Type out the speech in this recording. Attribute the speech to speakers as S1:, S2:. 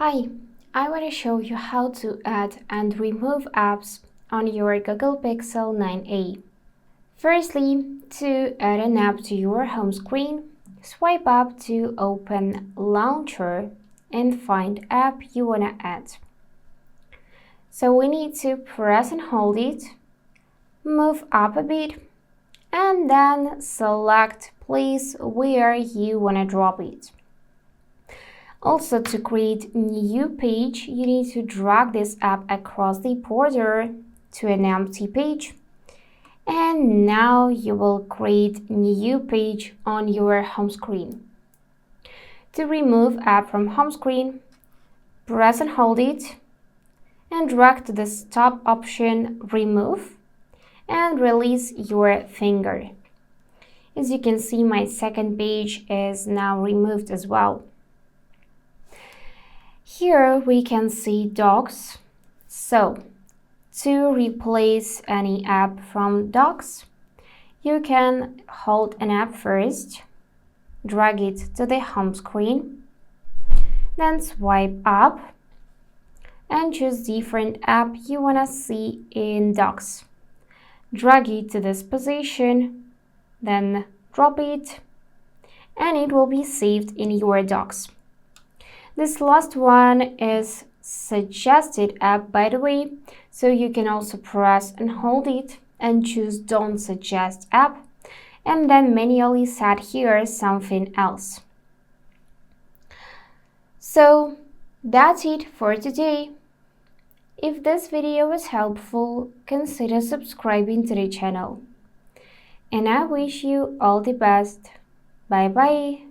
S1: Hi, I want to show you how to add and remove apps on your Google Pixel 9a. Firstly, to add an app to your home screen, swipe up to open Launcher and find app you want to add. So we need to press and hold it, move up a bit, and then select place where you want to drop it. Also, to create new page, you need to drag this app across the border to an empty page. And now you will create new page on your home screen. To remove app from home screen, press and hold it and drag to the stop option, remove, and release your finger. As you can see, my second page is now removed as well. Here we can see docs. So, to replace any app from docs, you can hold an app first, drag it to the home screen, then swipe up and choose different app you want to see in docs. Drag it to this position, then drop it, and it will be saved in your docs. This last one is suggested app, by the way, so you can also press and hold it and choose don't suggest app and then manually set here something else. So that's it for today. If this video was helpful, consider subscribing to the channel. And I wish you all the best. Bye bye.